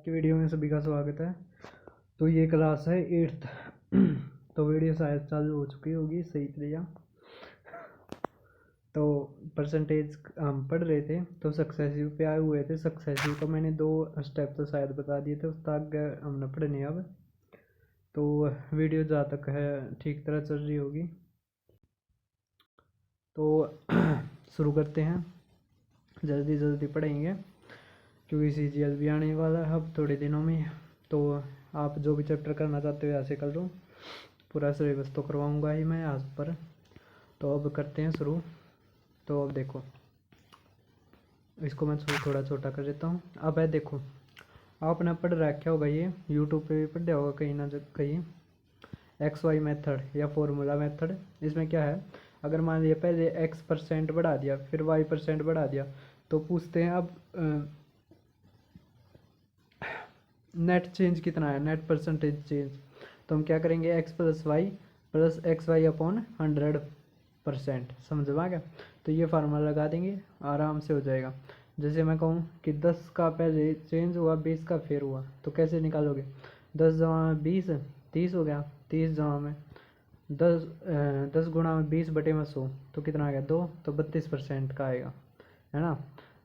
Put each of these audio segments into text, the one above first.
की वीडियो में सभी का स्वागत है। तो ये क्लास है 8th। तो वीडियो शायद चालू हो चुकी होगी सही तरीका। तो परसेंटेज हम पढ़ रहे थे, तो सक्सेसिव पे आए हुए थे। सक्सेसिव का मैंने 2 स्टेप तो शायद बता दिए थे, उसका आगे हमने पढ़ने अब। तो वीडियो जहाँ तक है ठीक तरह चल रही होगी, तो शुरू करते हैं। जल्दी जल्दी पढ़ेंगे क्योंकि CGL भी आने वाला है अब थोड़े दिनों में। तो आप जो भी चैप्टर करना चाहते हो ऐसे कर लो, पूरा सिलेबस तो करवाऊंगा ही मैं आज पर। तो अब करते हैं शुरू। तो अब देखो, इसको मैं थोड़ा छोटा कर देता हूँ। अब है देखो, आपने पढ़ रखा होगा, ये यूट्यूब पे भी पढ़ा होगा कहीं ना कहीं, XY मेथड या फॉर्मूला मेथड। इसमें क्या है, अगर मान लिया पहले X% बढ़ा दिया फिर Y% बढ़ा दिया, तो पूछते हैं अब नेट चेंज कितना है, नेट परसेंटेज चेंज। तो हम क्या करेंगे, x plus Y plus X Y upon 100%। समझ में आ गया। तो ये फार्मूला लगा देंगे, आराम से हो जाएगा। जैसे मैं कहूँ कि 10 का पहले चेंज हुआ, 20 का फिर हुआ, तो कैसे निकालोगे। 10 जमा में 20 30 हो गया, 30 जमा में 10 गुणा में 20 बटे में 100, तो कितना आ गया 2, तो 32% का आएगा, है ना।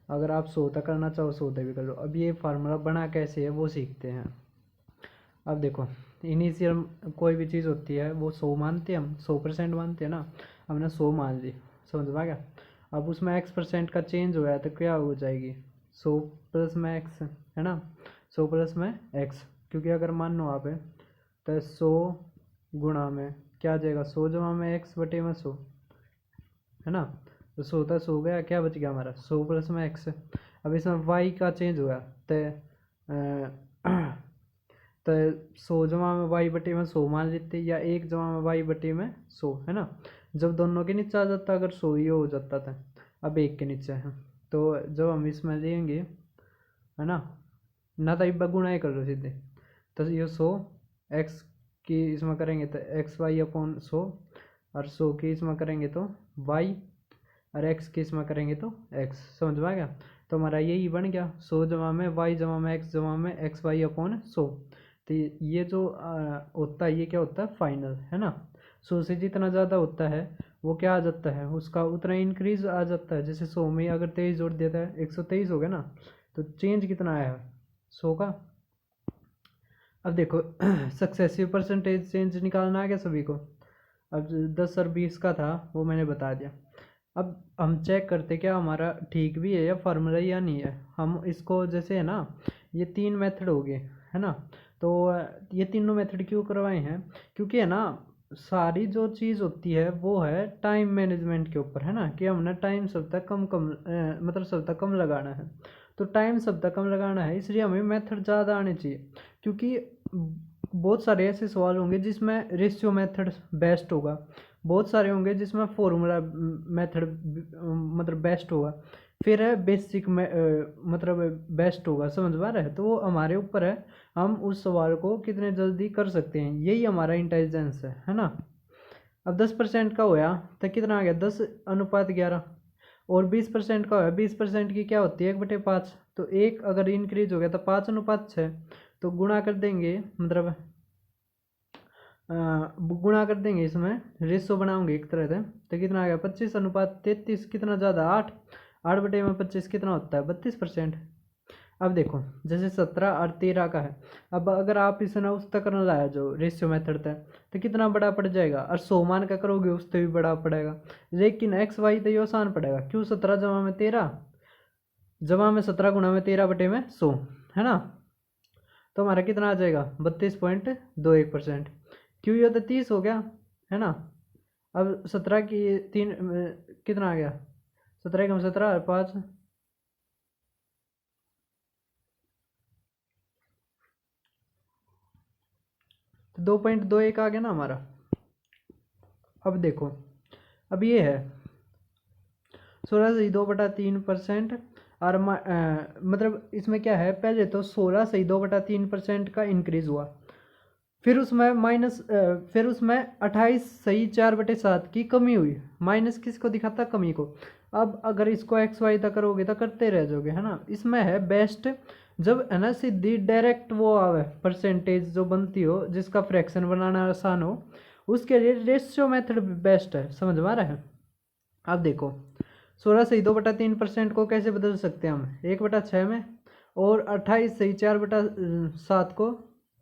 अगर आप 100 तक करना चाहो 100 तक भी कर लो। अब ये फार्मूला बना कैसे है वो सीखते हैं। अब देखो, इनिशियल कोई भी चीज़ होती है वो 100 मानते हैं, हम 100% मानते हैं ना। हमने 100 मान ली, समझ में आ गया। अब उसमें X% का चेंज हुआ है तो क्या हो जाएगी, 100 प्लस में X, है ना। 100 प्लस में X, क्योंकि अगर मान लो आप है तो 100 गुणा में क्या आ जाएगा, 100 जमा में X बटे में 100, है ना। तो 100 था 100 गया, क्या बच गया हमारा 100 प्लस में X। अब इसमें Y का चेंज हुआ तो 100 जमा में Y बटे में 100 मान लेते, या 1 जमा में Y बटे में 100, है ना। जब दोनों के नीचे आ जाता, अगर 100 ही हो जाता था, अब 1 के नीचे है, तो जब हम इसमें लेंगे, है ना तो इब्बा गुणा ही कर लो सीधे। तो ये 100 X की इसमें करेंगे तो XY अपॉन 100, और 100 की इसमें करेंगे तो Y, और X की इसमें करेंगे तो X। समझ में आ गया। तो हमारा यही बन गया, 100 जमा में Y जमा में X जमा में XY अपॉन 100। तो ये जो होता है, ये क्या होता है, फाइनल, है ना। 100 से जितना ज़्यादा होता है वो क्या आ जाता है, उसका उतना इंक्रीज आ जाता है। जैसे 100 में अगर 23 जोड़ देता है 123 हो गया ना, तो चेंज कितना आया 100 का। अब देखो सक्सेसिव परसेंटेज चेंज निकालना आ गया सभी को। अब 10 और 20 का था वो मैंने बता दिया। अब हम चेक करते क्या हमारा ठीक भी है या फार्मूला या नहीं है। हम इसको जैसे है ना, ये 3 मेथड हो गए, है ना। तो ये तीनों मेथड क्यों करवाए हैं, क्योंकि है ना सारी जो चीज़ होती है वो है टाइम मैनेजमेंट के ऊपर, है ना। कि हमने टाइम सब तक मतलब सब तक कम लगाना है। तो टाइम सब तक कम लगाना है, इसलिए हमें मेथड ज़्यादा आने चाहिए। क्योंकि बहुत सारे ऐसे सवाल होंगे जिसमें रेशियो मेथड बेस्ट होगा, बहुत सारे होंगे जिसमें फॉर्मूला मेथड मतलब बेस्ट होगा, फिर है बेसिक मतलब बेस्ट होगा। समझ में आ रहा है। तो वो हमारे ऊपर है, हम उस सवाल को कितने जल्दी कर सकते हैं, यही हमारा इंटेलिजेंस है ना। अब 10% का होया तो कितना आ गया 10:11, और 20% का होया 20% की क्या होती है 1/5। तो 1 अगर इंक्रीज हो गया तो 5:6, तो गुणा कर देंगे, मतलब गुणा कर देंगे, इसमें रेशो बनाओगे एक तरह से, तो कितना आ गया 25:33। कितना ज़्यादा 8/25 कितना होता है 32%। अब देखो जैसे 17 और 13 का है, अब अगर आप इसे ना उस तक न लाया जो रेशियो मेथड था, तो कितना बड़ा पड़ जाएगा, और 100 मान का करोगे उससे भी बड़ा पड़ेगा। लेकिन XY तो ये आसान पड़ेगा, क्यों 17 जमा में 13 जमा में 17 गुणा में 13 बटे में 100, है ना। तो हमारा कितना आ जाएगा 32.21%। क्यों ये तो 30 हो गया, है ना। अब 17 की 3 कितना आ गया, 17 कम 17 और 5, तो 2.21 आ गया ना हमारा। अब देखो, अब ये है 16.2/3%, और मतलब इसमें क्या है, पहले तो 16.2/3% का इंक्रीज हुआ, फिर उसमें 28.4/7 की कमी हुई। माइनस किसको दिखाता, कमी को। अब अगर इसको XY तक करोगे तो करते रह जाओगे, है ना। इसमें है बेस्ट जब है ना सीधी डायरेक्ट वो आवे परसेंटेज जो बनती हो जिसका फ्रैक्शन बनाना आसान हो, उसके लिए रेशियो मेथड बेस्ट है। समझ में आ रहा है? अब देखो 16/2/3% को कैसे बदल सकते हैं हम 1/6 में, और 28/4/7 को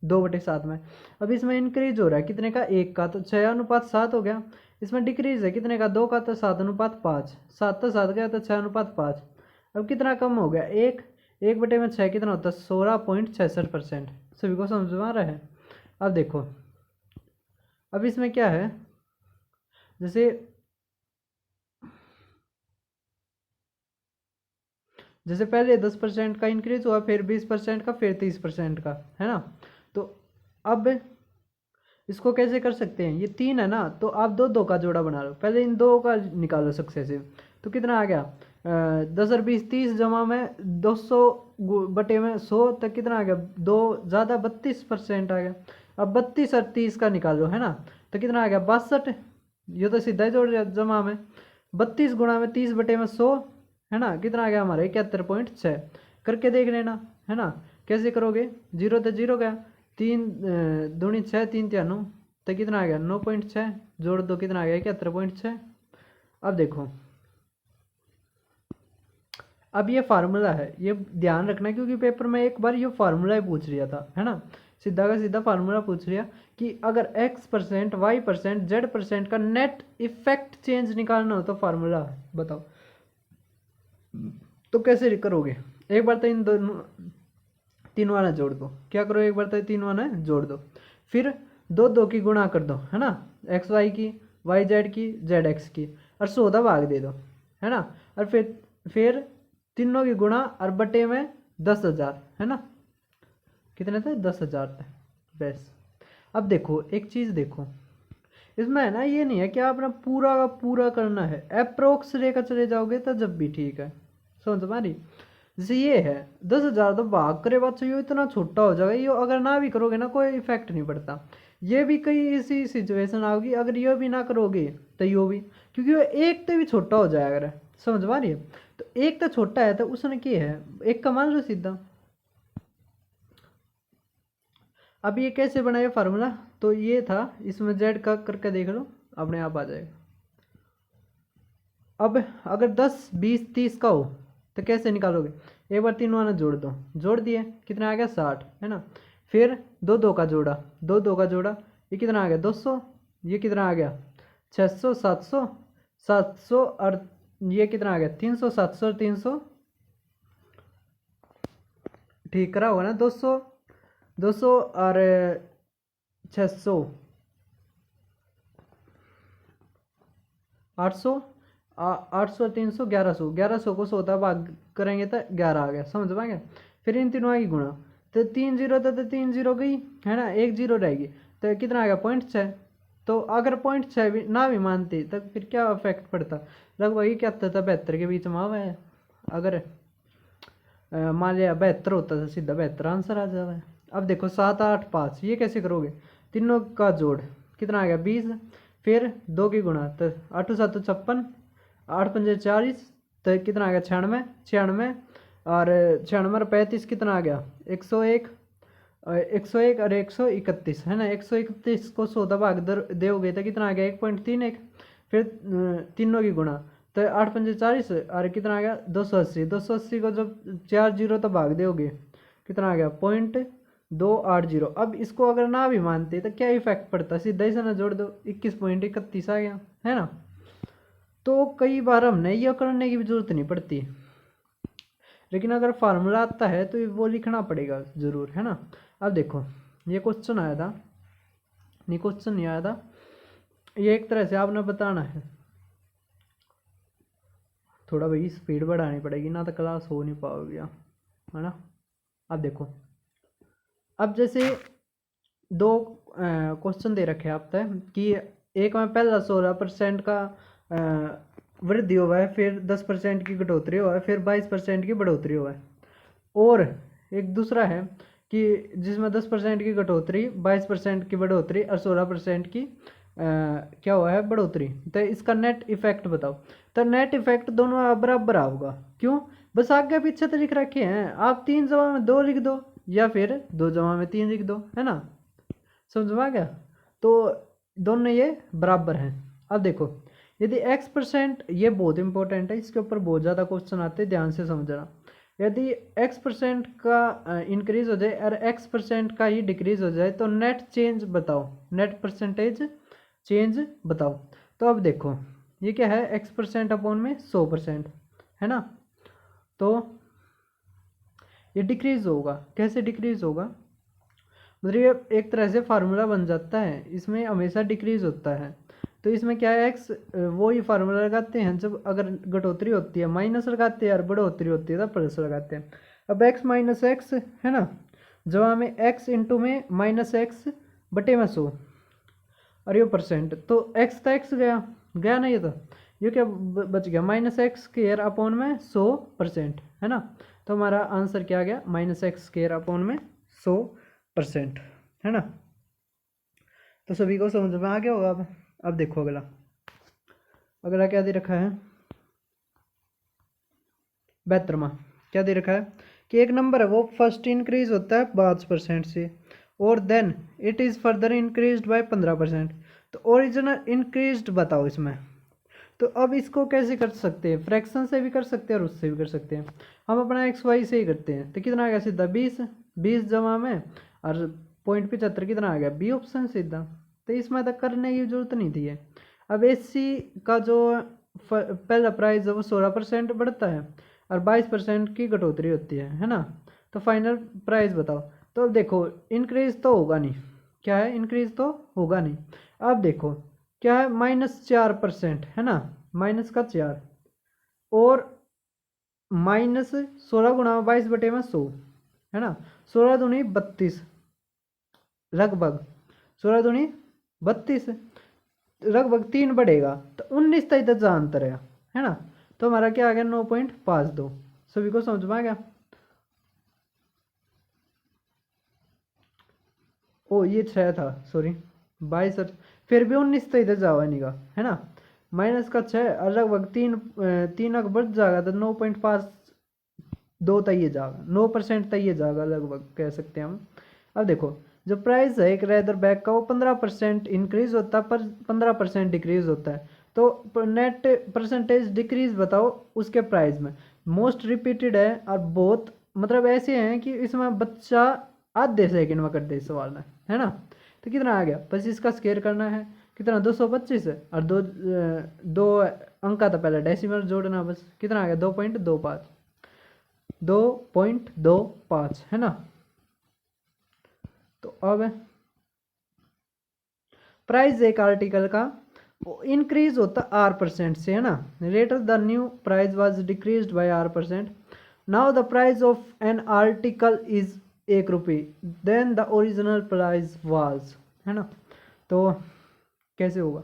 2/7 में। अब इसमें इंक्रीज हो रहा है कितने का, 1 का, तो 6:7 हो गया। इसमें डिक्रीज है कितने का, 2 का, तो 7:5, 7 तो 7 गया तो 6:5। अब कितना कम हो गया, 1/6 कितना होता है, 16.66%। सभी को समझ में आ रहा है? अब देखो अब इसमें क्या है, जैसे पहले 10% का इंक्रीज हुआ, फिर 20% का, फिर 30% का, है ना। तो अब इसको कैसे कर सकते हैं, ये 3 है ना, तो आप दो दो का जोड़ा बना लो, पहले इन दो का निकालो सक्सेसिव। तो कितना आ गया, 10 और 20 30 जमा में 200 बटे में 100 तक कितना आ गया, 2 ज़्यादा 32% आ गया। अब 32 और 30 का निकालो, है ना, तो कितना आ गया 62। ये तो सीधा ही जोड़ दिया जमा में, 32 गुणा में 30 बटे में 100, है ना, कितना आ गया हमारे 71.6। करके देख लेना, है ना। कैसे करोगे, 0 तो 0 गया, 3 दूनी 6, 3 तिया 9, तो कितना आ गया 9.6, जोड़ दो कितना आ गया 71.6। अब देखो अब ये फार्मूला है, ये ध्यान रखना क्योंकि पेपर में एक बार ये फार्मूला ही पूछ लिया था, है ना। सीधा का सीधा फार्मूला पूछ लिया कि अगर x%, y%, z% का नेट इफेक्ट चेंज निकालना हो तो फार्मूला बताओ। तो कैसे करोगे, एक बार तो इन दोनों तीनों ना जोड़ दो, क्या करो, एक बार तो तीनों ना जोड़ दो, फिर दो दो की गुणा कर दो, है ना, एक्स वाई की, वाई जेड की, जेड एक्स की, और 100 भाग दे दो, है ना। और फिर तीनों की गुणा और बटे में 10,000, है ना, कितने थे 10,000 थे बस। अब देखो एक चीज़ देखो, इसमें है ना ये नहीं है कि आपने पूरा का पूरा करना है, अप्रोक्स लेकर चले जाओगे तो जब भी ठीक है। समझ तुम्हारी, जैसे ये है 10,000 तो भाग करे बात, ये इतना छोटा हो जाएगा, ये अगर ना भी करोगे ना कोई इफेक्ट नहीं पड़ता। ये भी कई ऐसी सिचुएशन आओगी अगर ये भी ना करोगे तो यो भी, क्योंकि वो एक तो भी छोटा हो जाएगा अगर, समझ पा रही है। तो एक तो छोटा है तो उसने क्या है, एक का मान लो सीधा। अब ये कैसे बनाया फार्मूला, तो ये था, इसमें जेड का करके देख लो अपने आप आ जाएगा। अब अगर 10 20 30 का हो तो कैसे निकालोगे, एक बार तीनों ने जोड़ दो, जोड़ दिए कितना आ गया 60, है ना। फिर दो दो का जोड़ा, दो दो का जोड़ा, ये कितना आ गया 200, ये कितना आ गया 600, 700, 700 और ये कितना आ गया 300, 700 और 300, ठीक करा होगा ना, 200 200 और 600 800, 800 300 1100, 1100 को 100 भाग करेंगे तो 11 आ गया, समझ पाएंगे। फिर इन तीनों की गुणा, तो 3 जीरो तो 3 जीरो गई, है ना, 1 जीरो रहेगी, तो कितना आ गया 0.6। तो अगर 0.6 भी ना भी मानते तो फिर क्या इफेक्ट पड़ता, लगभग 71 था 72 के बीच में हुआ है। अगर मान लिया 72 होता तो सीधा 72 आंसर आ जाए। अब देखो 7 8 5 ये कैसे करोगे, तीनों का जोड़ कितना आ गया 20, फिर 2 की गुणा, तो 8 7 56, 8 5 40, तो कितना आ गया 96, 96 और 96 और 35 कितना आ गया 101, 101 और 131, है ना। 131 को 100 भाग दोगे तो कितना आ गया 1.31, फिर तीनों की गुणा, तो 8 5 40 और कितना आ गया 280, 280 को जब 4 जीरो तो भाग दोगे कितना आ गया 0.280। अब इसको अगर ना भी मानते तो क्या इफेक्ट पड़ता, सीधा ही से ना जोड़ दो 21.31 आ गया, है ना। तो कई बार हमने ये करने की भी जरूरत नहीं पड़ती, लेकिन अगर फार्मूला आता है तो वो लिखना पड़ेगा ज़रूर, है ना। अब देखो ये क्वेश्चन आया था, नहीं क्वेश्चन नहीं आया था, ये एक तरह से आपने बताना है, थोड़ा भाई स्पीड बढ़ानी पड़ेगी ना तो क्लास हो नहीं पाओगे, है ना। अब देखो अब जैसे दो क्वेश्चन दे रखे हैं आप तय कि एक में पहला 16% का वृद्धि हुआ है, फिर 10% की कटौती हुआ है, फिर 22% की बढ़ोतरी हुआ है, और एक दूसरा है कि जिसमें 10% की कटौती, 22% की बढ़ोतरी और 16% की क्या हुआ है बढ़ोतरी, तो इसका नेट इफेक्ट बताओ। तो नेट इफेक्ट दोनों बराबर होगा, क्यों, बस आगे पीछे तो लिख रखे हैं, आप 3 जमा में 2 लिख दो या फिर 2 जमा में 3 लिख दो, है ना। समझ में आ गया। तो दोनों ये बराबर हैं। अब देखो यदि x%, ये बहुत इंपॉर्टेंट है, इसके ऊपर बहुत ज़्यादा क्वेश्चन आते हैं, ध्यान से समझना। यदि x% का इंक्रीज हो जाए और x% का ही डिक्रीज हो जाए तो नेट चेंज बताओ, नेट परसेंटेज चेंज बताओ। तो अब देखो ये क्या है, x% अपॉन में 100%, है ना। तो ये डिक्रीज होगा, कैसे डिक्रीज होगा, मतलब ये एक तरह से फार्मूला बन जाता है, इसमें हमेशा डिक्रीज होता है। तो इसमें क्या है, एक्स वो ही फार्मूला लगाते हैं, जब अगर घटोतरी होती है माइनस लगाते हैं और बढ़ोतरी होती है तो प्लस लगाते हैं। अब x माइनस एक्स है ना, जब में x इंटू में माइनस एक्स बटे में 100 और ये परसेंट, तो x था x गया गया ना, ये क्या बच गया, माइनस एक्स स्क्वायर अपॉन में 100%, है ना। तो हमारा आंसर क्या आ गया, माइनस एक्स स्क्वायर अपॉन में 100%, है ना। तो सभी को समझ में आ गया होगा। अब देखो अगला, अगला क्या दे रखा है, 72वां क्या दे रखा है कि एक नंबर है वो फर्स्ट इंक्रीज होता है 5% से और then it is further increased by 15%। तो ओरिजिनल इंक्रीज्ड बताओ इसमें। तो अब इसको कैसे कर सकते हैं, फ्रैक्शन से भी कर सकते हैं और उससे भी कर सकते हैं। हम अपना एक्स वाई से ही करते हैं, तो कितना आ गया सीधा 20 जमा में और 0.75 कितना आ गया, बी ऑप्शन सीधा। तो इसमें तक करने की जरूरत नहीं थी है। अब एससी का जो पहला प्राइस है वो 16% बढ़ता है और 22% की कटौती होती है ना। तो फाइनल प्राइस बताओ। तो अब देखो इंक्रीज तो होगा नहीं, क्या है, इंक्रीज तो होगा नहीं। अब देखो क्या है, -4% है ना, माइनस का 4 और -16 गुणा 22/100 है ना, 16 दूनी 32 लगभग, 16 दूनी 32 लगभग 3 बढ़ेगा तो 19 तक तो अंतर है ना। तो हमारा क्या आ गया 9.52। सभी को समझ में आ गया। ओ ये 6 था, सॉरी 22, फिर भी 19 तक तो जावा नहीं का, है ना। माइनस का 6 और लगभग 3 अगर बढ़ जाएगा तो 9.52 तक ये जाएगा, 9% तक ये जाएगा लगभग कह सकते हैं हम। अब देखो जो प्राइस है एक रेदर बैग का वो 15% इंक्रीज होता है पर 15% डिक्रीज होता है। तो नेट परसेंटेज डिक्रीज बताओ उसके प्राइस में। मोस्ट रिपीटेड है और बहुत मतलब ऐसे हैं कि इसमें बच्चा आधे सेकंड में कर दे सवाल है ना। तो कितना आ गया, 25 का स्केयर करना है कितना 225 है और दो अंक था पहले डेसिमल जोड़ना, बस कितना आ गया 2.25 2.25 है ना। तो अब प्राइस एक आर्टिकल का इंक्रीज होता R% से, है ना। Later the new price was decreased by R%। Now the price of an article is ₹1, then the original price was, है ना। तो कैसे होगा,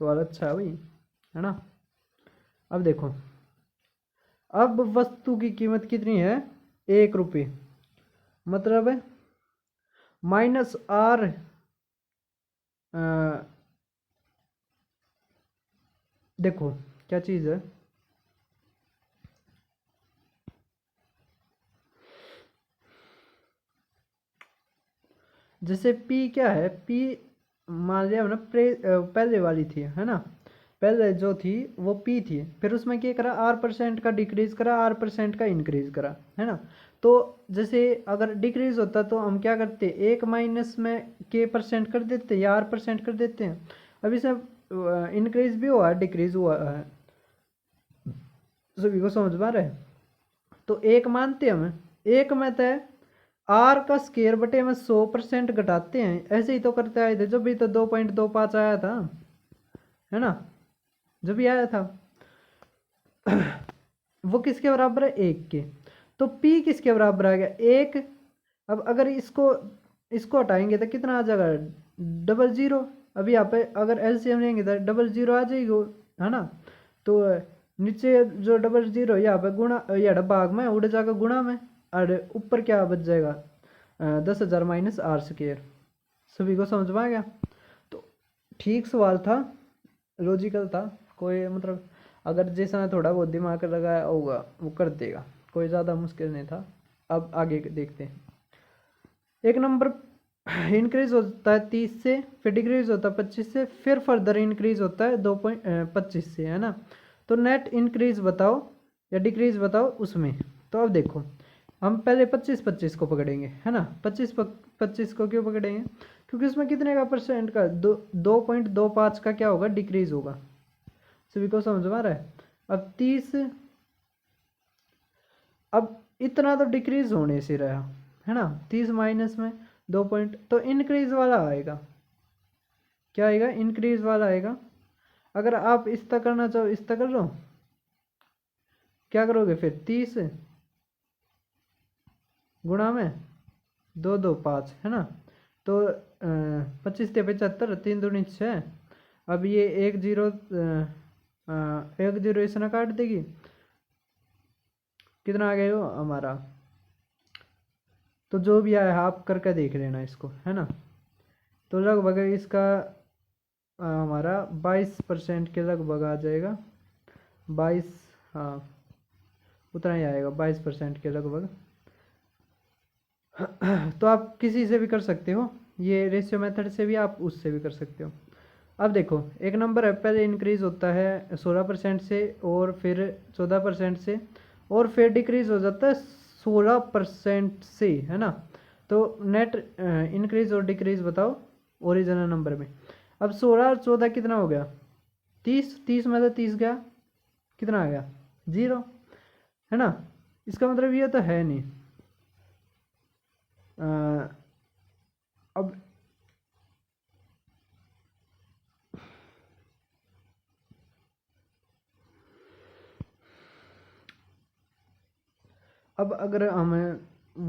सवाल अच्छा है भाई, है ना। अब देखो अब वस्तु की कीमत कितनी है ₹1, मतलब -R देखो क्या चीज़ है, जैसे P क्या है, P मान लिया ना पहले वाली थी, है ना। पहले जो थी वो P थी, फिर उसमें क्या करा R% का डिक्रीज करा, R% का इंक्रीज करा, है ना। तो जैसे अगर डिक्रीज होता तो हम क्या करते, एक माइनस में K% कर देते या R% कर देते हैं। अभी सब इंक्रीज भी हुआ है डिक्रीज हुआ है, सभी को समझ में आ रहा है। तो एक मानते हम, एक में तय आर का स्केयर बटे में 100% घटाते हैं, ऐसे ही तो करते आए थे जब भी, तो 2.25 आया था, है ना, जब भी आया था वो किसके बराबर है 1 के। तो P किसके बराबर आ गया 1। अब अगर इसको इसको हटाएंगे तो कितना आ जाएगा 00। अभी यहाँ पे अगर एलसीएम लेंगे तो 00 आ जाएगी, है ना। तो नीचे जो 00 यहाँ पे गुणा या भाग में उड़ जाएगा गुणा में, और ऊपर क्या बच जाएगा 10,000 - R²। सभी को समझ में आ गया। तो ठीक सवाल था, लॉजिकल था, कोई मतलब अगर जिसने थोड़ा बहुत दिमाग लगाया होगा वो कर देगा, कोई ज़्यादा मुश्किल नहीं था। अब आगे देखते हैं। एक नंबर इंक्रीज होता है 30 से, फिर डिक्रीज होता है 25 से, फिर फर्दर इंक्रीज होता है 2.25 से, है ना। तो नेट इंक्रीज बताओ या डिक्रीज बताओ उसमें। तो अब देखो, हम पहले 25 को पकड़ेंगे, है ना। 25 को क्यों पकड़ेंगे, क्योंकि उसमें कितने का परसेंट का 2.25 का क्या होगा, डिक्रीज होगा। सभी को समझ में आ रहा है। अब 30, अब इतना तो डिक्रीज होने से रहा, है ना। 30 माइनस में 2 पॉइंट, तो इंक्रीज वाला आएगा। क्या आएगा, इंक्रीज वाला आएगा। अगर आप इस तक करना चाहो इस तक कर लो, क्या करोगे फिर 30 गुणा में 225, है ना। तो 25 से 75, 3 दूनी 6। अब ये 1 0 1 0 इसने काट देगी, कितना आ गया वो हमारा। तो जो भी आया आप करके देख लेना इसको, है ना। तो लगभग इसका हमारा 22% के लगभग आ जाएगा। 22, हाँ उतना ही आएगा, 22% के लगभग। तो आप किसी से भी कर सकते हो, ये रेशियो मेथड से भी, आप उससे भी कर सकते हो। अब देखो, एक नंबर है, पहले इंक्रीज होता है 16% से, और फिर 14% से, और फिर डिक्रीज हो जाता है 16% से, है ना। तो नेट इंक्रीज और डिक्रीज बताओ ओरिजिनल नंबर में। अब 16 और 14 कितना हो गया, 30 में तो 30 गया, कितना आ गया 0, है ना। इसका मतलब ये तो है नहीं। अब अब अगर हम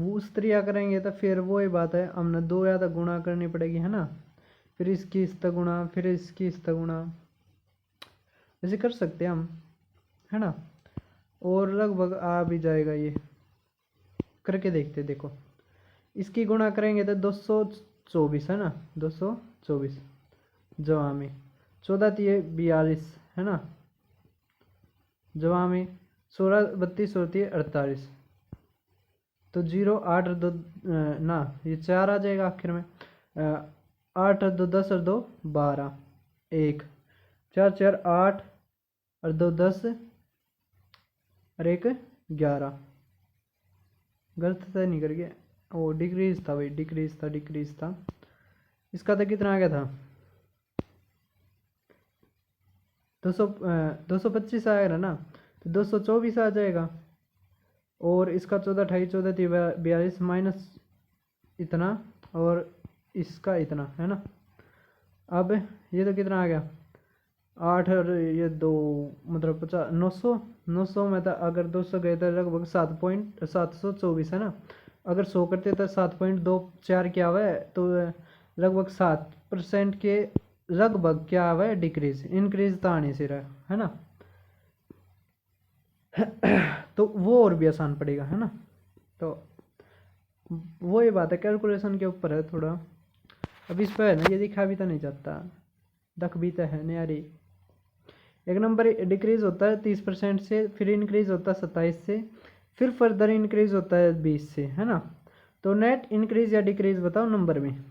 उस तरीका करेंगे तो फिर वो ही बात है, हमने 2 या तो गुणा करनी पड़ेगी, है ना। फिर इसकी इस तक गुणा, फिर इसकी इस तक गुणा, ऐसे कर सकते हैं हम, है ना। और लगभग आ भी जाएगा ये, करके देखते। देखो इसकी गुणा करेंगे तो 224, है ना। 224 जवा में 14 42, है ना। जवा में 16 32 होती है 48। तो 0 8 और 2 ना, ये 4 आ जाएगा आखिर में। 8 और 2 10 और 2 12, 1 4 4 8 और 2 10 और 1 11। गलत तो नहीं कर गया, वो डिक्रीज था भाई, डिक्रीज था। इसका तो कितना आ गया था, 225 आएगा ना, तो 224 आ जाएगा। और इसका 14 28 14 42 माइनस इतना, और इसका इतना, है ना। अब ये तो कितना आ गया 8 और ये 2, मतलब 50, 900 में था। अगर 200 गए तो लगभग 7.724, है ना। अगर 100 करते तो 7.24 क्या हुआ है, तो लगभग 7% के लगभग क्या हुआ है, डिक्रीज। इंक्रीज तो आने से रहा, है ना। तो वो और भी आसान पड़ेगा, है ना। तो वो ये बात है, कैलकुलेशन के ऊपर है थोड़ा। अब इस पर है ना, ये दिखा भी तो नहीं जाता, दख भी तो है नहीं यारी। एक नंबर डिक्रीज होता है 30% से, फिर इंक्रीज होता है 27 से, फिर फर्दर इंक्रीज होता है 20 से, है ना। तो नेट इंक्रीज या डिक्रीज बताओ नंबर में।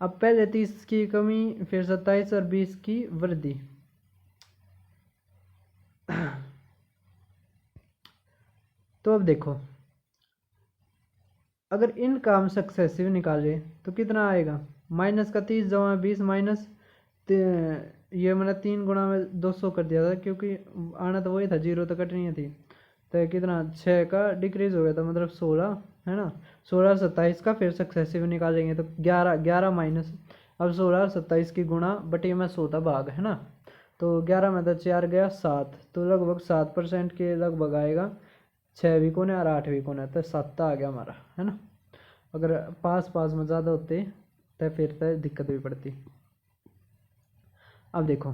अब पहले 30 की कमी, फिर 27 और 20 की वृद्धि। तो अब देखो, अगर इन काम सक्सेसिव निकाले तो कितना आएगा, माइनस का 30 जमा 20 माइनस, ये मैंने 3 गुणा में 200 कर दिया था, क्योंकि आना तो वही था, 0 तो कटनी थी। तो कितना 6 का डिक्रीज हो गया था, मतलब 16, है ना। 16 और 27 का फिर सक्सेसिव निकालेंगे तो 11 माइनस। अब 16 और 27 की गुणा बटे में 100 था भाग, है ना। तो 11 में तो 4 गया 7, तो लगभग 7% के लगभग आएगा। 6 भी कोने और 8 भी कोने, तो 7 आ गया हमारा, है ना। अगर पास पास में ज़्यादा होते तो फिर तो दिक्कत भी पड़ती। अब देखो,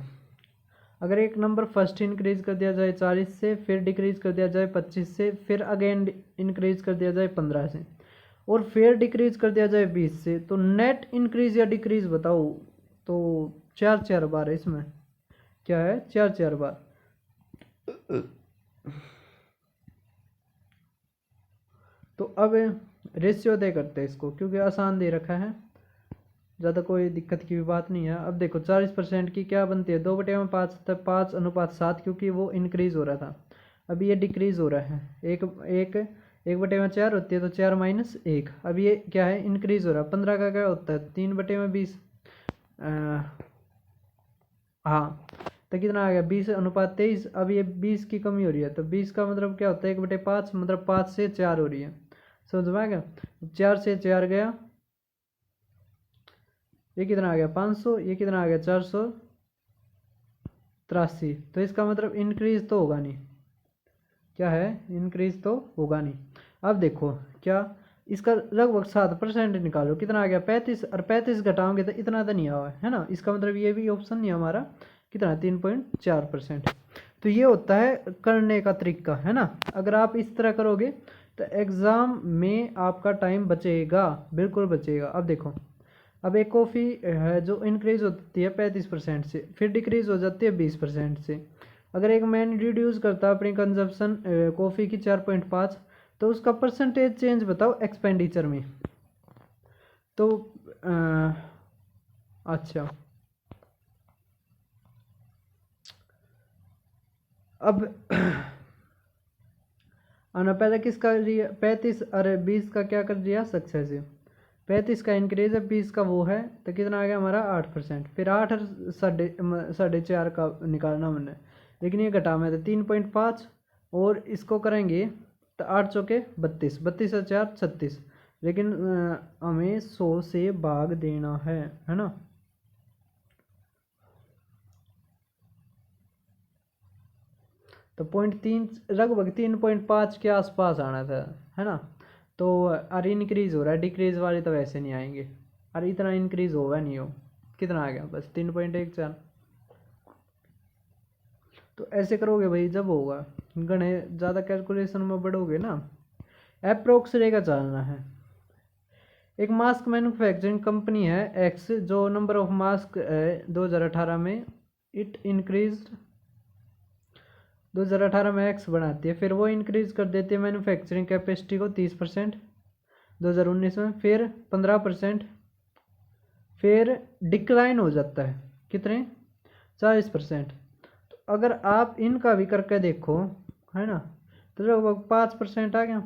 अगर एक नंबर फर्स्ट इंक्रीज कर दिया जाए 40 से, फिर डिक्रीज कर दिया जाए 25 से, फिर अगेन इंक्रीज कर दिया जाए 15 से, और फिर डिक्रीज कर दिया जाए 20 से, तो नेट इंक्रीज या डिक्रीज बताओ तो 4 बार है इसमें, क्या है 4 बार। तो अब रेशियो दे करते हैं इसको, क्योंकि आसान दे रखा है, ज़्यादा कोई दिक्कत की भी बात नहीं है। अब देखो 40% की क्या बनती है, 2/5 तक 5:7, क्योंकि वो इंक्रीज हो रहा था, अभी ये डिक्रीज हो रहा है। 1/4 होती है तो 4-1, अब ये क्या है इंक्रीज हो रहा है। 15 का क्या होता है 3/20, हाँ तो कितना आ गया 20:23। अब ये 20 की कमी हो रही है, तो 20 का मतलब क्या होता है 1/5, मतलब 5 से 4 हो रही है, समझ में आ गया। 4 से 4 गया, ये कितना आ गया 500, ये कितना आ गया 483। तो इसका मतलब इंक्रीज तो होगा नहीं, क्या है इंक्रीज तो होगा नहीं। अब देखो क्या, इसका लगभग 7% निकालो, कितना आ गया 35, और 35 घटाओगे तो इतना तो नहीं आया है ना, इसका मतलब ये भी ऑप्शन नहीं है हमारा, कितना 3.4%। तो ये होता है करने का तरीका, है ना। अगर आप इस तरह करोगे तो एग्ज़ाम में आपका टाइम बचेगा, बिल्कुल बचेगा। अब देखो, अब एक कॉफ़ी है जो इंक्रीज होती है 35% से, फिर डिक्रीज हो जाती है 20% से। अगर एक मैन रिड्यूस करता है अपनी कंजप्शन कॉफ़ी की 4.5, तो उसका परसेंटेज चेंज बताओ एक्सपेंडिचर में। तो अच्छा, अब आना पहले किसका लिया 35, अरे 20 का क्या कर दिया सक्सेसिव, 35 का इंक्रीज है, 20 का वो है, तो कितना आ गया हमारा 8%। फिर 8 और 4.5 का निकालना हमने, लेकिन ये घटा में तो 3.5, और इसको करेंगे तो 8 चौके 32, 32 और 4 36, लेकिन हमें 100 से भाग देना है ना। तो 0.3, लगभग 3.5 के आसपास आना था, है ना। तो अरे इंक्रीज हो रहा है, डिक्रीज वाले तो वैसे नहीं आएंगे, अरे इतना इंक्रीज होगा नहीं हो, कितना आ गया बस 3.14। तो ऐसे करोगे भाई जब होगा, गणे ज़्यादा कैलकुलेशन में बढ़ोगे ना, अप्रोक्स रेगा चलना है। एक मास्क मैन्युफैक्चरिंग कंपनी है एक्स, जो नंबर ऑफ मास्क 2018 में इट इंक्रीज, 2018 में एक्स बनाती है, फिर वो इंक्रीज कर देती है मैन्युफैक्चरिंग कैपेसिटी को 30% 2019 में, फिर 15%, फिर डिक्लाइन हो जाता है कितने 40%। तो अगर आप इनका भी करके देखो, है ना, तो लगभग 5% आ गया,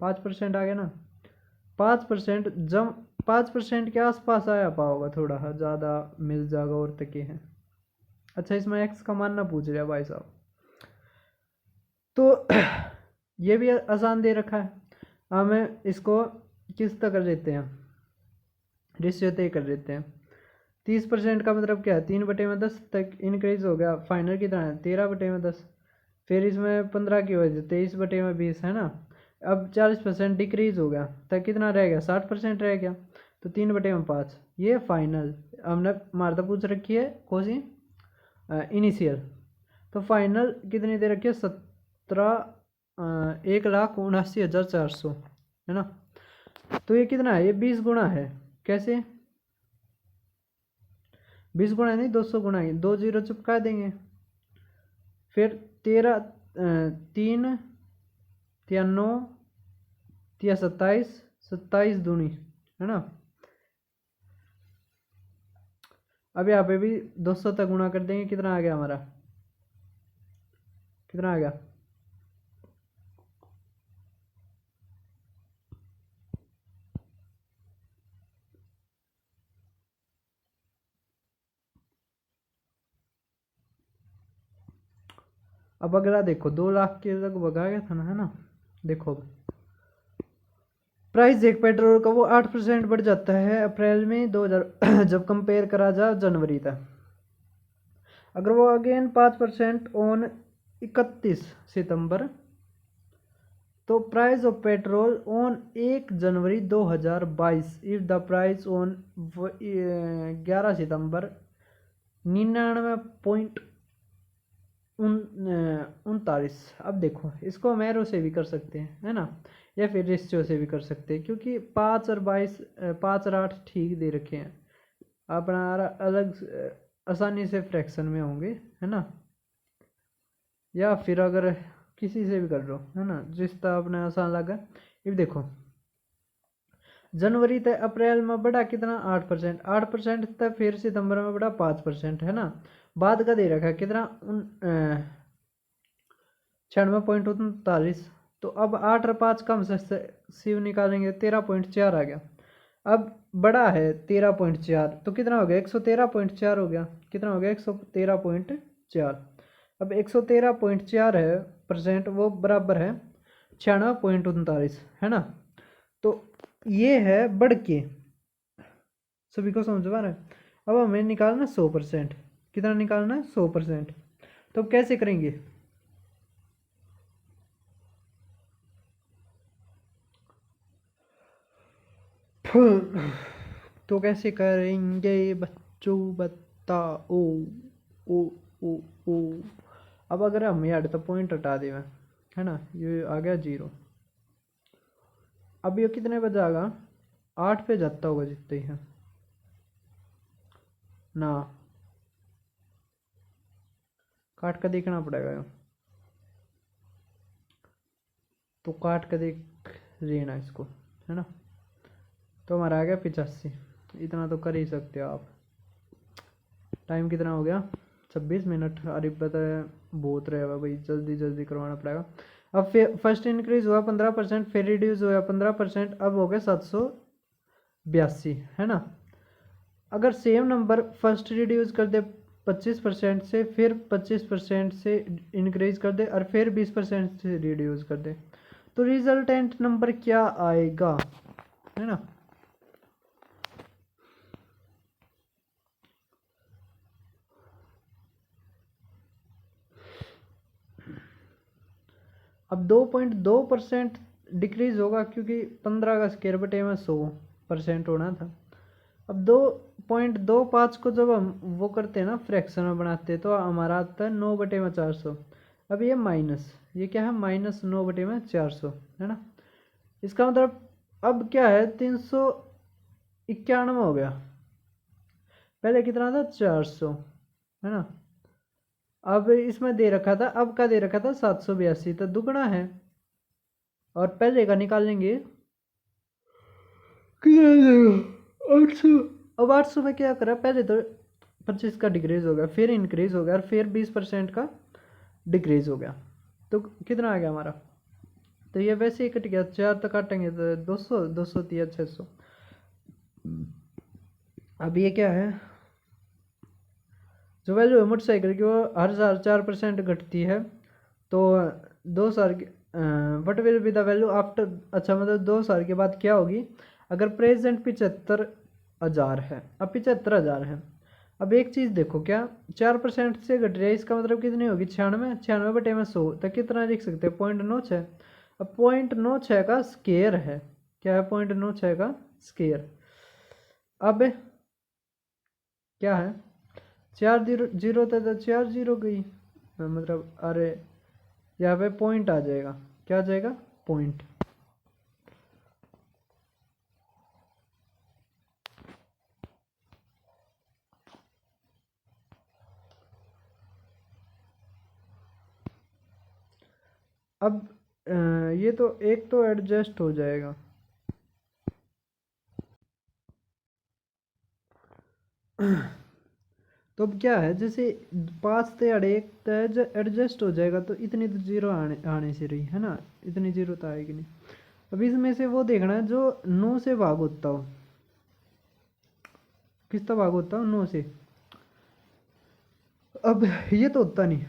5% आ गया ना। 5% जब 5% के आसपास आया पाओगा, थोड़ा ज़्यादा मिल जाएगा और तक है। अच्छा, इसमें एक्स का मानना पूछ रहा भाई साहब, तो ये भी आसान दे रखा है, हमें इसको किस तरह कर देते हैं, रेशियो तय कर देते हैं। 30% का मतलब क्या है 3/10 तक इंक्रीज हो गया, फाइनल कितना है 13/10, फिर इसमें 15 की वजह से 23/20, है ना। अब 40% डिक्रीज हो गया, तब कितना रह गया 60% रह गया, तो 3/5, ये फाइनल हमने मार्ता पूछ रखी है कौन सी इनिशियल। तो फाइनल कितनी दे रखी है 1,79,400, है ना। तो ये कितना है, ये 20 गुना है, कैसे 20 गुना नहीं 200 गुना है, 2 जीरो चिपका देंगे, फिर 13 3 या 9 या 27, 27 दूनी, है ना। अब यहाँ पे भी 200 तक गुणा कर देंगे, कितना आ गया हमारा, कितना आ गया अब अगला देखो 2 लाख के लगभग आ गया था ना, है ना। देखो प्राइस एक पेट्रोल का वो 8% बढ़ जाता है अप्रैल में 2000 जब कंपेयर करा जा जनवरी तक। अगर वो अगेन 5% ऑन 31 सितंबर, तो price of petrol on 1 January 2022 if the price on 11 सितंबर 99.39। अब देखो इसको हम एरो से भी कर सकते हैं, है ना। या फिर रेशियो से भी कर सकते हैं, क्योंकि 5 और 22 5 और 8 ठीक दे रखे हैं अपना अलग आसानी से फ्रैक्शन में होंगे, है ना। या फिर अगर किसी से भी कर लो, है ना, जिस तरह अपने आसान लगा। ये देखो जनवरी तक अप्रैल में बढ़ा कितना 8%, 8% तक, फिर सितंबर में बढ़ा 5%, है ना। बाद का दे रखा है कितना 96.39। तो अब 8 और 5 कम से सिव निकालेंगे 13.4 आ गया। अब बड़ा है 13.4, तो कितना हो गया 113.4 हो गया। कितना हो गया 113.4। अब 113.4 है % वो बराबर है 96.39, है ना। तो ये है बढ़ के, सभी को समझ में आ रहा है। अब हमें निकालना 100%, कितना निकालना है 100%। तो अब कैसे करेंगे, तो कैसे करेंगे बच्चों बताओ। ओ ओ ओ अब अगर हम यार तो पॉइंट हटा दें, है ना, ये आ गया 0। अब ये कितने पे जाएगा 8 पे जाता होगा जितने ही है ना, काट कर देखना पड़ेगा। तो काट कर देख लेना इसको, है ना। तो हमारा आ गया 85। इतना तो कर ही सकते हो आप। टाइम कितना हो गया 26 मिनट। अरे पता है बहुत रहेगा भाई, जल्दी जल्दी करवाना पड़ेगा। अब फिर फर्स्ट इंक्रीज हुआ 15%, फिर रिड्यूस हुआ 15%, अब हो गया 782, है ना। अगर सेम नंबर फर्स्ट रिड्यूस कर दे 25% से, फिर 25% से इंक्रीज कर दे, और फिर 20% से रिड्यूस कर दे, तो रिजल्टेंट नंबर क्या आएगा, है ना। अब 2.2% डिक्रीज होगा, क्योंकि 15 का स्केयर बटे में 100% होना था। अब 2.25 को जब हम वो करते हैं ना, फ्रैक्शन में बनाते हैं, तो हमारा आता है 9 बटे में 400। अब ये माइनस, ये क्या है -9 बटे में 400, है ना। इसका मतलब अब क्या है 391 हो गया। पहले कितना था 400, है ना। अब इसमें दे रखा था, अब का दे रखा था 782, तो दुगना है। और पहले का निकालेंगे कितना देगा 800। अब 800 में क्या करा, पहले तो 25 का डिक्रीज हो गया, फिर इंक्रीज हो गया, और फिर 20% का डिक्रीज हो गया। तो कितना आ गया हमारा, तो ये वैसे ही कट गया। 4 तो काटेंगे तो 200, 200 दिया 600। अब ये क्या है, जो वैल्यू है मोटरसाइकिल की वो हर साल 4% घटती है। तो 2 साल की what will be the value after, अच्छा मतलब 2 साल के बाद क्या होगी, अगर प्रेजेंट 75,000 है, अब 75,000 है। अब एक चीज़ देखो, क्या 4% से घट रही है, इसका मतलब कितनी होगी 96, 96 बटे में 100, तो कितना लिख सकते हैं 0.96। अब 0.96 का स्केयर है, क्या है 0.96 का स्केयर। अब क्या है 4 जीरो जीरो था, तो 4 जीरो गई, मतलब अरे यहाँ पे पॉइंट आ जाएगा, क्या आ जाएगा पॉइंट। अब ये तो एक तो एडजस्ट हो जाएगा। तो अब क्या है, जैसे 5 से 1 एडजस्ट हो जाएगा, तो इतनी तो जीरो आने से रही, है ना, इतनी जीरो तो आएगी नहीं। अब इसमें से वो देखना है जो 9 से भाग होता हो, किस तरह भाग होता हो 9 से। अब ये तो होता नहीं,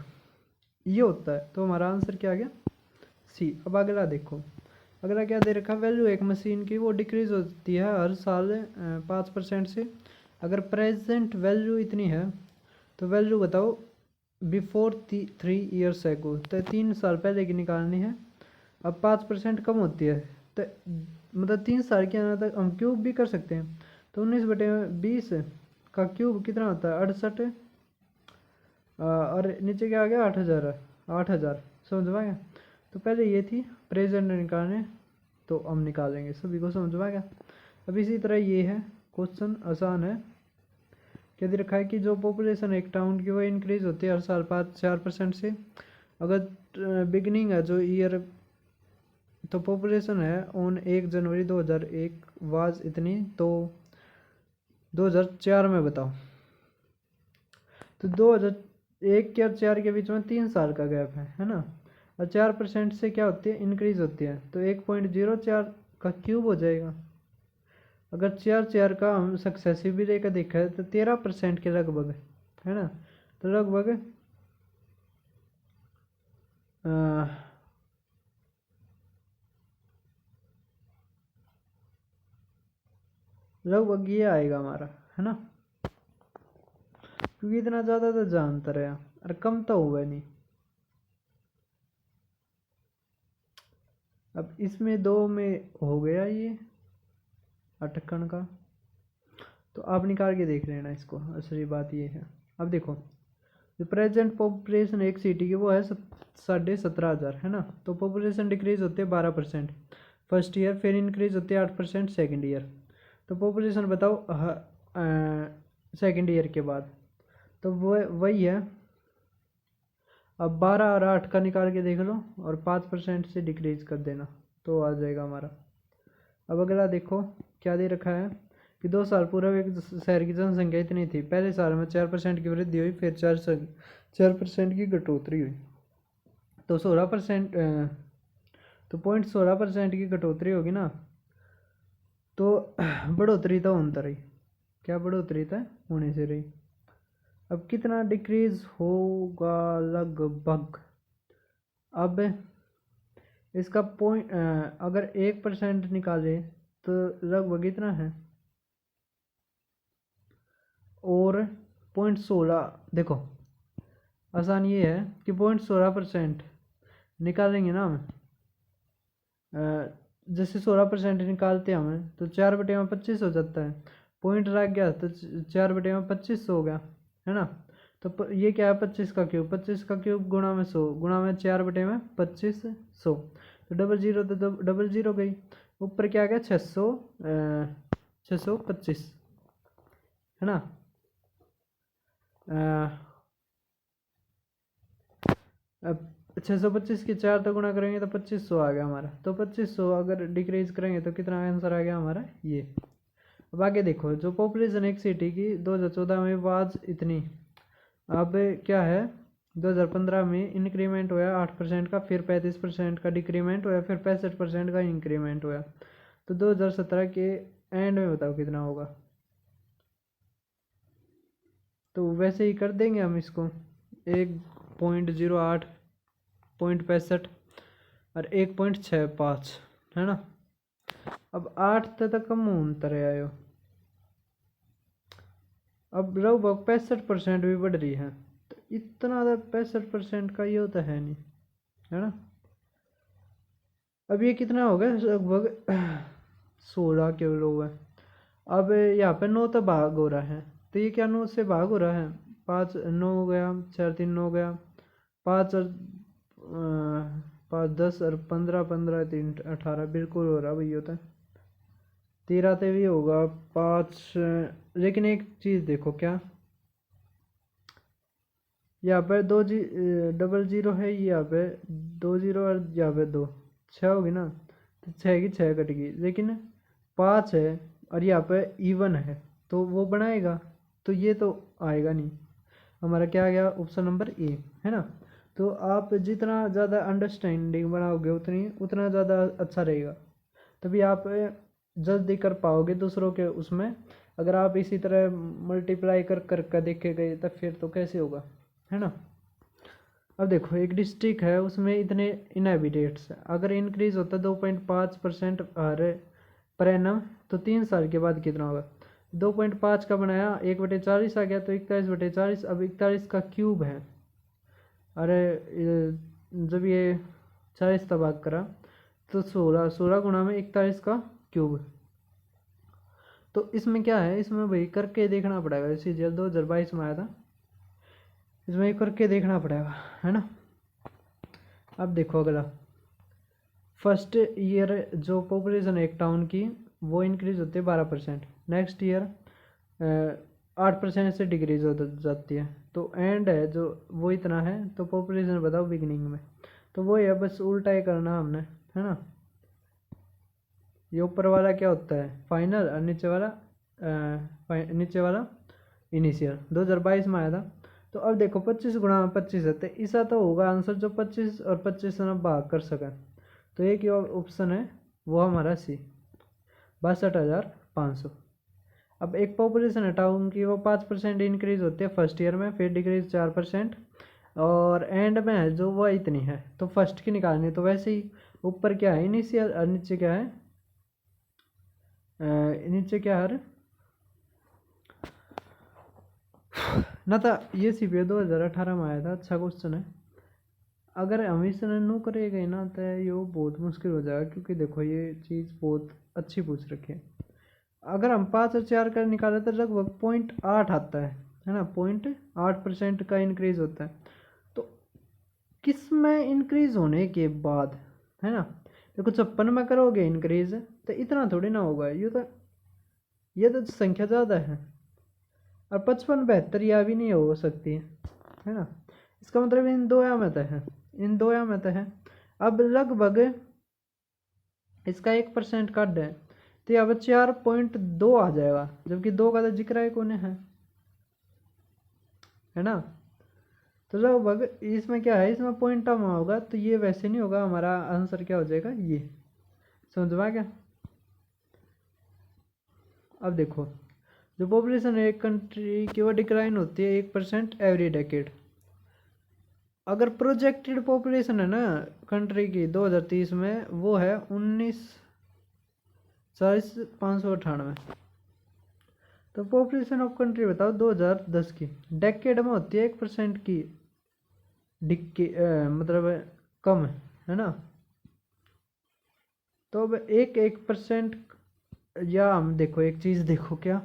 ये होता है, तो हमारा आंसर क्या आ गया सी। अब अगला देखो, अगला क्या दे रखा, वैल्यू एक मशीन की वो डिक्रीज होती है हर साल 5% से। अगर प्रेजेंट वैल्यू इतनी है, तो वैल्यू बताओ बिफोर 3 ईयर्स एगो, तो 3 साल पहले की निकालनी है। अब 5% कम होती है, तो मतलब 3 साल के अंदर तक हम क्यूब भी कर सकते हैं। तो 19/20 का क्यूब कितना होता है 68, और नीचे क्या आ गया 8,000, 8,000 समझ में आ गया। तो पहले ये थी प्रेजेंट निकालने, तो हम निकालेंगे। सभी को समझ में आ गया। अब इसी तरह ये है क्वेश्चन, आसान है। क्या दे रखा है कि जो पॉपुलेशन एक टाउन की वो इंक्रीज होती है हर साल 4% से। अगर बिगनिंग है जो ईयर, तो पॉपुलेशन है ऑन 1 जनवरी 2001 वाज इतनी, तो 2004 में बताओ। तो 2001 के और 4 के बीच में 3 साल का गैप है ना। और 4% से क्या होती है, इंक्रीज होती है, तो 1.04 का क्यूब हो जाएगा। अगर 4 का हम सक्सेसिव भी लेकर देखा है तो 13% के लगभग है ना। तो लगभग ये आएगा हमारा, है ना, क्योंकि इतना ज़्यादा तो जानता रहा और कम तो हुआ नहीं। अब इसमें 2 में हो गया ये अटकन का, तो आप निकाल के देख लेना इसको। असली बात ये है। अब देखो, जो प्रेजेंट पॉपुलेशन एक सिटी की वो है 17,500 है ना। तो पॉपुलेशन डिक्रीज होती है 12% फर्स्ट ईयर, फिर इंक्रीज होती है 8% सेकेंड ईयर। तो पॉपुलेशन बताओ सेकेंड ईयर के बाद, तो वो वही है। अब 12 और 8 का निकाल के देख लो और 5% से डिक्रीज कर देना तो आ जाएगा हमारा। अब अगला देखो क्या दे रखा है कि 2 साल पूर्व एक शहर की जनसंख्या इतनी थी। पहले साल में 4% की वृद्धि हुई, फिर 4% की कटौती हुई। तो 16%, तो 0.16% की कटौती होगी ना, तो बढ़ोतरी तो होता रही। क्या बढ़ोतरी था होने से रही। अब कितना डिक्रीज होगा लगभग। अब इसका पॉइंट अगर 1% निकाले तो लगभग इतना है, और 0.16 देखो आसान ये है कि 0.16% निकालेंगे ना हम। जैसे 16% निकालते हैं हमें तो 4/25 हो जाता है। पॉइंट रख गया तो 4/25 हो गया, है ना। तो ये क्या है, 25 का क्यूब, 25 का क्यूब गुणा में 100 गुणा में 4/25 100। तो डबल जीरो तो डबल जीरो गई, ऊपर क्या आ गया 625 है ना। अब 625 की 4 तो गुणा करेंगे तो 2500 आ गया हमारा। तो 2500 अगर डिक्रीज करेंगे तो कितना आंसर आ गया हमारा ये। अब आगे देखो, जो पॉपुलेशन एक सिटी की 2014 में वाज इतनी, अब क्या है 2015 में इंक्रीमेंट हुआ 8% का, फिर 35% का डिक्रीमेंट हुआ, फिर 65% का इंक्रीमेंट हुआ। तो 2017 के एंड में बताओ कितना होगा। तो वैसे ही कर देंगे हम इसको, 1.08 0.65 और 1.65 है ना। अब 8 तक कम अंतर आयो। अब लगभग 65% भी बढ़ रही है, तो इतना 65% का ये होता है नहीं, है ना। अब ये कितना हो गया लगभग 16 किलो है। अब यहाँ पे 9 तो भाग हो रहा है, तो ये क्या 9 से भाग हो रहा है, 5 9 हो गया, 4 3 9 हो गया, 5 और 5 10 और 15 15 3 18 बिल्कुल हो रहा, वही होता है 13 से भी होगा 5। लेकिन एक चीज़ देखो, क्या यहाँ पर डबल जीरो है, यहाँ पे 2 जीरो और यहाँ पे 2, 6 होगी ना, तो 6 की 6 कटेगी। लेकिन 5 है और यहाँ पे इवन है तो वो बनाएगा, तो ये तो आएगा नहीं। हमारा क्या आ गया, ऑप्शन नंबर ए, है ना। तो आप जितना ज़्यादा अंडरस्टैंडिंग बनाओगे उतना ज़्यादा अच्छा रहेगा, तभी आप जल्दी कर पाओगे दूसरों के उसमें। अगर आप इसी तरह मल्टीप्लाई कर कर देखे गए तब फिर तो कैसे होगा, है ना। अब देखो, एक डिस्ट्रिक्ट है उसमें इतने इनहेबिटेट्स है, अगर इंक्रीज होता है 2.5% पर एनम, तो 3 साल के बाद कितना होगा। 2.5 का बनाया 1/40 आ गया, तो 41/40। अब 41 का क्यूब है, अरे जब ये 40 का भाग करा तो 16 गुणा में 41 का क्यूब। तो इसमें क्या है, इसमें भाई करके देखना पड़ेगा। सीजीएल 2022 में आया था, इसमें एक करके देखना पड़ेगा, है ना। अब देखो अगला, फर्स्ट ईयर जो पॉपुलेशन एक टाउन की वो इंक्रीज होती है 12%, नेक्स्ट ईयर 8% से डिक्रीज हो जाती है। तो एंड है जो वो इतना है, तो पॉपुलेशन बताओ बिगिनिंग में। तो वो है, बस उल्टा ही करना हमने, है ना। ये ऊपर वाला क्या होता है फाइनल, और नीचे वाला इनिशियल 2022 में आया था। तो अब देखो 25 गुणा में 25 है, तो ऐसा तो होगा आंसर जो 25 और 25 से ना भाग कर सके। तो एक ही ऑप्शन है वो हमारा सी, 62,500। अब एक पॉपुलेशन है टाउन की, वो 5% इंक्रीज होती है फर्स्ट ईयर में, फिर डिक्रीज 4%, और एंड में है जो वो इतनी है। तो फर्स्ट की निकालनी, तो वैसे ही ऊपर क्या है इनिशियल और नीचे क्या है, नीचे क्या है ना था। ये CPA 2018 में आया था, अच्छा क्वेश्चन है। अगर हम इस नू करेंगे ना तो ये बहुत मुश्किल हो जाएगा, क्योंकि देखो ये चीज़ बहुत अच्छी पूछ रखी है। अगर हम 5 और 4 का निकाले तो लगभग 0.8 आता है ना, 0.8% का इंक्रीज होता है। तो किस में इंक्रीज होने के बाद, है ना, देखो 56 में करोगे इंक्रीज तो इतना थोड़ी ना होगा, ये तो संख्या ज़्यादा है, और 55 72 यह भी नहीं हो सकती है ना। इसका मतलब इन दो या में तो है, इन दो या में तो है। अब लगभग इसका 1% काट है, तो यहाँ पर 4.2 आ जाएगा, जबकि 2 का तो जिक्र है कौन है ना। तो लगभग इसमें क्या है, इसमें पॉइंट में होगा, तो ये वैसे नहीं होगा, हमारा आंसर क्या हो जाएगा ये, समझ में आ गया। अब देखो जो पॉपुलेशन एक कंट्री की वो डिक्लाइन होती है 1% एवरी डेकेड। अगर प्रोजेक्टेड पॉपुलेशन है ना कंट्री की 2030 में, वो है 19,598। तो पॉपुलेशन ऑफ कंट्री बताओ 2010 की, डेकेड में होती है 1% की मतलब कम है ना। तो अब 1% या हम देखो एक चीज़ देखो, क्या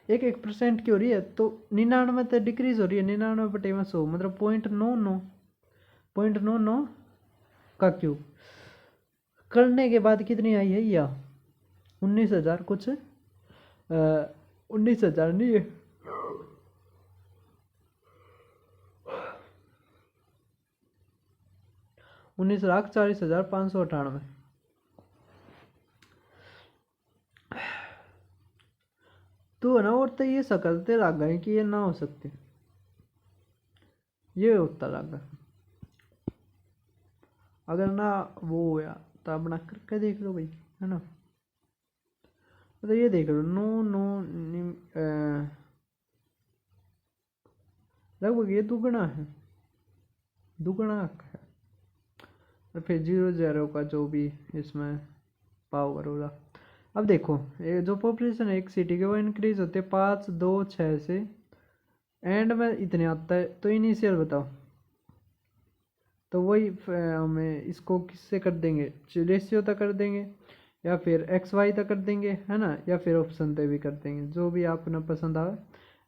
1% की हो रही है, तो 99 तो डिक्रीज हो रही है, 99/100 मतलब 0.99 का क्यूब करने के बाद कितनी आई है, या 19,000 कुछ 19,000 नहीं है, 19,40,598। तो ना, और तो ये सकलते लग गए कि ये ना हो सकते, ये होता लगा। अगर ना वो होया तो आप बना करके देख लो भाई, है ना। तो ये देख लो, नो नो लगभग ये दुगना है, दुगना है। और फिर 0 का जो भी इसमें पावर होगा। अब देखो ये जो पॉपुलेशन है एक सिटी के, वो इंक्रीज होते हैं 5 2 6 से, एंड में इतने आता है। तो इनिशियल बताओ, तो वही हमें इसको किससे कर देंगे, रेशियो तक कर देंगे, या फिर XY तक कर देंगे, है ना, या फिर ऑप्शन पे भी कर देंगे, जो भी आपने पसंद आवे।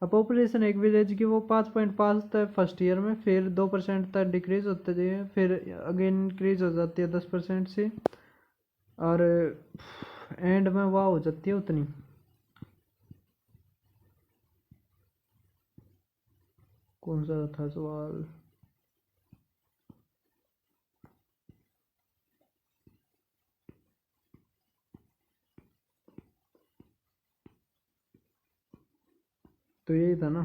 अब पॉपुलेशन एक विलेज की वो 5.5 तक फर्स्ट ईयर में, फिर 2% तक डिक्रीज होते जाए, फिर अगेन इंक्रीज हो जाती है 10% से, और एंड में वाह हो जाती है उतनी। कौन सा था सवाल, तो यही था ना।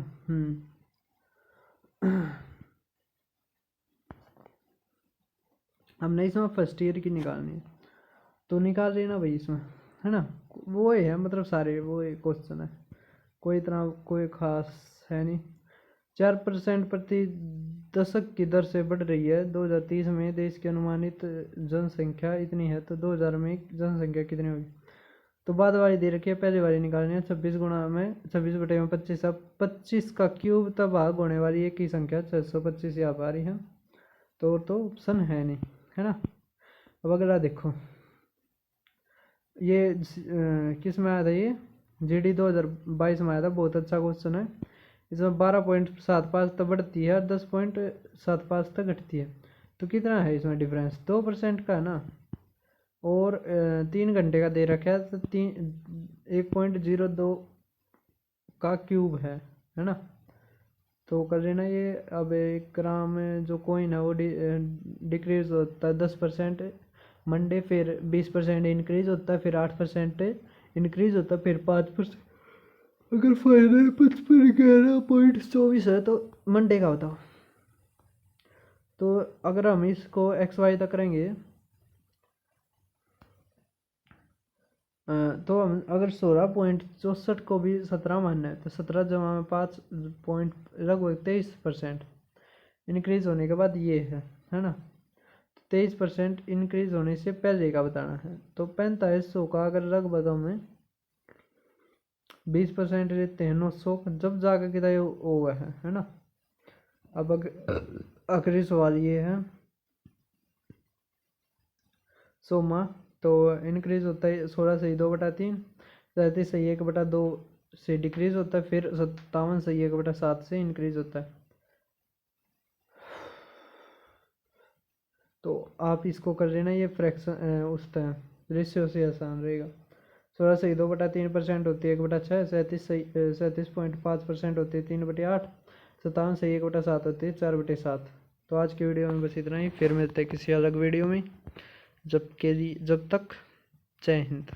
हमने इसमें फर्स्ट ईयर की निकालनी है, तो निकाल रही ना भाई इसमें, है ना। वो ही है, मतलब सारे वो क्वेश्चन है, कोई इतना कोई खास है नहीं। 4% प्रति दशक की दर से बढ़ रही है। 2030 में देश की अनुमानित जनसंख्या इतनी है, तो 2000 में जनसंख्या कितनी होगी। तो बाद वाली दे रखी है, पहले वाली निकालनी है। 26 गुणा में 26/25, अब 25 का क्यूब तब भाग होने वाली एक ही संख्या 625 यहाँ पर आ रही है, तो ऑप्शन है नहीं, है ना। अब अगला देखो, ये किस में आया था, ये GD 2022 में आया था, बहुत अच्छा क्वेश्चन है। इसमें 12.75 तक बढ़ती है और 10.75 तक घटती है। तो कितना है इसमें डिफरेंस, 2% का है ना। और 3 घंटे का दे रखा है तो 1.02 का क्यूब है ना। तो कर लेना ये। अब 1 ग्राम जो कॉइन है वो डिक्रीज होता है 10% मंडे, फिर 20% इंक्रीज होता है, फिर 8% इंक्रीज होता है, फिर 5%। अगर फाइनल 55.11.24 है तो मंडे का बताओ। तो अगर हम इसको एक्स वाई तक करेंगे तो हम अगर 16.64 को भी 17 मानना है तो 17 जमा में 5 पॉइंट लगभग 23% इंक्रीज होने के बाद ये है ना। 23% इंक्रीज होने से पहले का बताना है। तो 4500 का अगर लगभग हमें 20% लेते हैं 900 जब जाकर कितना ये हुआ है ना। अब आखिरी सवाल ये है 100 तो इंक्रीज होता है 16 से 2/3, 37 से 1/2 से डिक्रीज होता है, फिर 57 से 1/7 से इंक्रीज होता है। तो आप इसको कर लेना, ये फ्रैक्शन उस तरह रेशियो से आसान रहेगा। 16 से 2/3% होती है 1/6, 37.5% होती है 3/8, 57 से 1/7 होती है 4/7। तो आज की वीडियो में बस इतना ही, फिर मिलते हैं किसी अलग वीडियो में। जब तक जय हिंद।